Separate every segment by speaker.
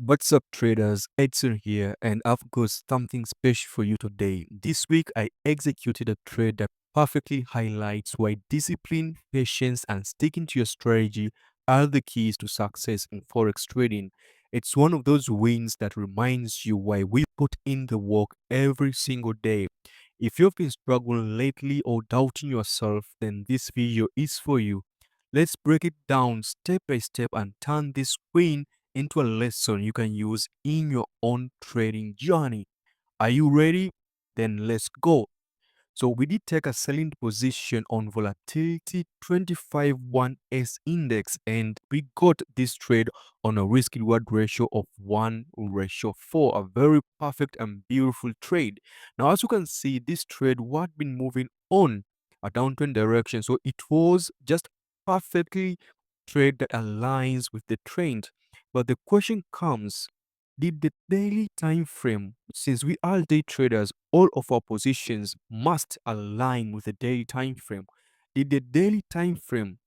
Speaker 1: What's up, traders? Edson here, and I've got something special for you today. This week, I executed a trade that perfectly highlights why discipline, patience, and sticking to your strategy are the keys to success in Forex trading. It's one of those wins that reminds you why we put in the work every single day. If you've been struggling lately or doubting yourself, then this video is for you. Let's break it down step by step and turn this win into a lesson you can use in your own trading journey. Are you ready? Then let's go. So we did take a selling position on volatility 25-1S index, and we got this trade on a risk reward ratio of 1:4, a very perfect and beautiful trade. Now, as you can see, this trade had been moving on a downtrend direction, so it was just perfectly trade that aligns with the trend. But the question comes, did the daily time frame, since we are day traders, all of our positions must align with the daily time frame. Did the daily time frame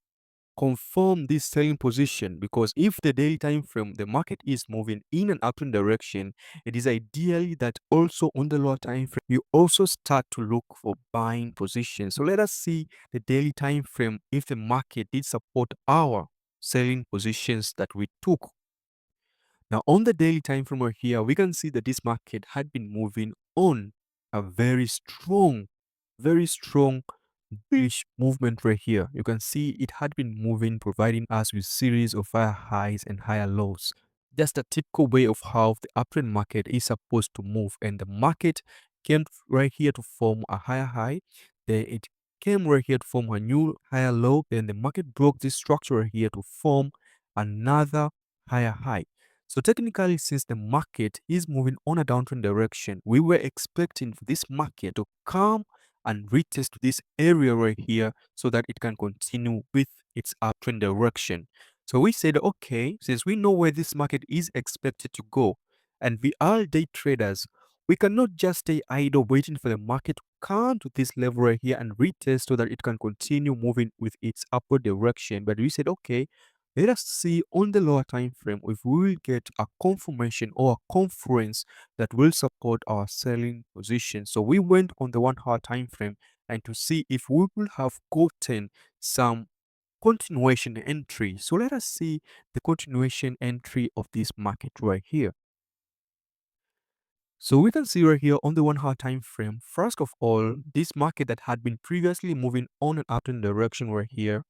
Speaker 1: confirm this selling position? Because if the daily time frame, the market is moving in an upward direction, it is ideally that also on the lower time frame, you also start to look for buying positions. So let us see the daily time frame if the market did support our selling positions that we took. Now, on the daily time frame right here, we can see that this market had been moving on a very strong bullish movement right here. You can see it had been moving, providing us with series of higher highs and higher lows. Just a typical way of how the uptrend market is supposed to move. And the market came right here to form a higher high. Then it came right here to form a new higher low. Then the market broke this structure right here to form another higher high. So technically, since the market is moving on a downtrend direction, we were expecting for this market to come and retest this area right here so that it can continue with its uptrend direction. So we said, okay, since we know where this market is expected to go, and we are day traders, we cannot just stay idle waiting for the market to come to this level right here and retest so that it can continue moving with its upward direction. But we said, okay, let us see on the lower time frame if we will get a confirmation or a conference that will support our selling position. So we went on the 1 hour time frame and to see if we will have gotten some continuation entry. So let us see the continuation entry of this market right here. So we can see right here on the 1 hour time frame, first of all, this market that had been previously moving on an upward direction right here,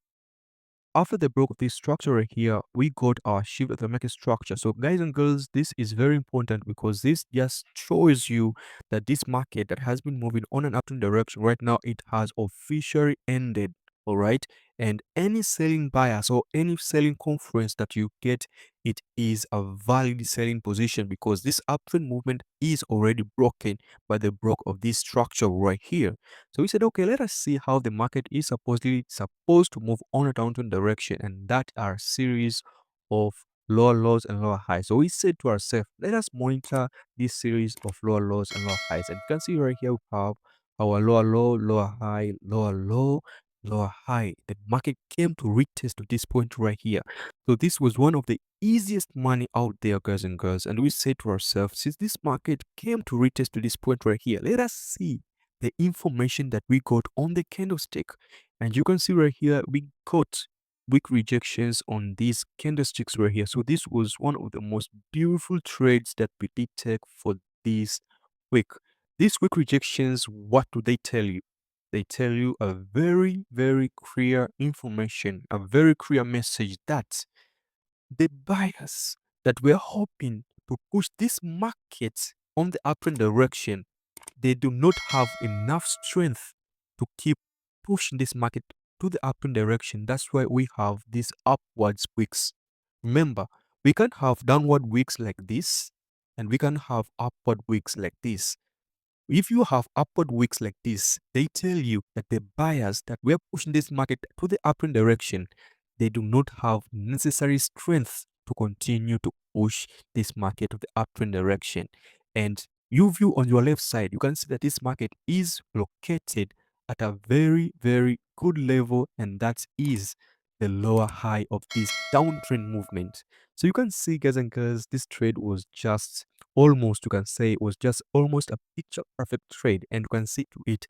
Speaker 1: after they broke this structure right here, we got our shift of the market structure. So guys and girls, this is very important because this just shows you that this market that has been moving on an upward direction right now, it has officially ended. All right. And any selling bias or any selling conference that you get, it is a valid selling position because this uptrend movement is already broken by the break of this structure right here. So we said, okay, let us see how the market is supposedly supposed to move on a downturn direction, and that are series of lower lows and lower highs. So we said to ourselves, let us monitor this series of lower lows and lower highs. And you can see right here we have our lower low, lower high, lower low, lower high. The market came to retest to this point right here. So this was one of the easiest money out there, guys and girls. And we said to ourselves, since this market came to retest to this point right here, let us see the information that we got on the candlestick. And you can see right here we got weak rejections on these candlesticks right here. So this was one of the most beautiful trades that we did take for this week. These weak rejections, what do they tell you? They tell you a very clear information, a very clear message that the buyers that were hoping to push this market on the uptrend direction, they do not have enough strength to keep pushing this market to the upward direction. That's why we have these upwards wicks. Remember, we can have downward wicks like this, and we can have upward wicks like this. If you have upward wicks like this, they tell you that the buyers that were pushing this market to the upward direction, they do not have necessary strength to continue to push this market to the uptrend direction. And you view on your left side, you can see that this market is located at a very good level, and that is the lower high of this downtrend movement. So you can see, guys and girls, this trade was just almost, you can say, it was just almost a picture perfect trade. And you can see it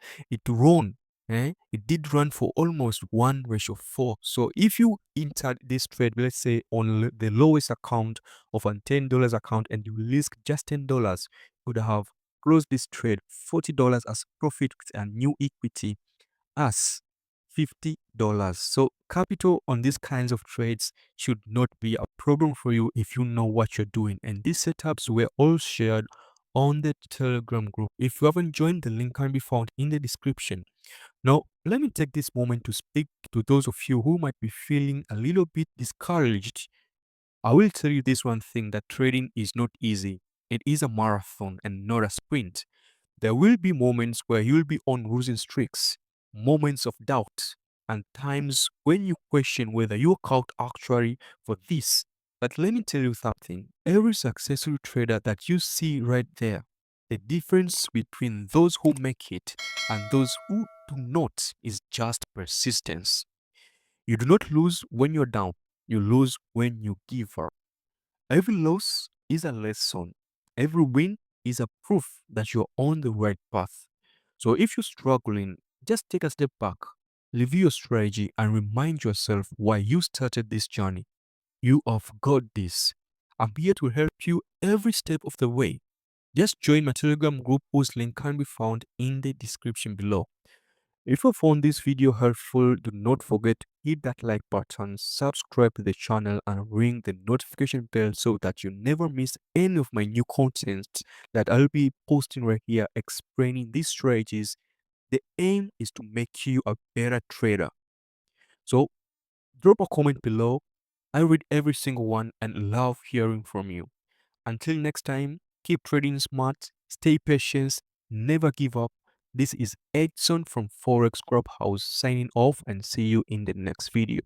Speaker 1: ran. It did run for almost 1:4. So if you entered this trade, let's say on the lowest account of a $10 account, and you risk just $10, you would have closed this trade $40 as profit with a new equity as $50. So capital on these kinds of trades should not be a problem for you if you know what you're doing. And these setups were all shared on the Telegram group. If you haven't joined, the link can be found in the description. Now, let me take this moment to speak to those of you who might be feeling a little bit discouraged. I will tell you this one thing, that trading is not easy. It is a marathon and not a sprint. There will be moments where you'll be on losing streaks, moments of doubt, and times when you question whether you're caught actually for this. But let me tell you something. Every successful trader that you see right there, the difference between those who make it and those who do not is just persistence. You do not lose when you're down. You lose when you give up. Every loss is a lesson. Every win is a proof that you're on the right path. So if you're struggling, just take a step back, review your strategy, and remind yourself why you started this journey. You have got this. I'm here to help you every step of the way. Just join my Telegram group whose link can be found in the description below. If you found this video helpful, do not forget to hit that like button, subscribe to the channel, and ring the notification bell so that you never miss any of my new content that I'll be posting right here explaining these strategies. The aim is to make you a better trader. So drop a comment below. I read every single one and love hearing from you. Until next time, keep trading smart, stay patient, never give up. This is Edson from Forex Clubhouse signing off, and see you in the next video.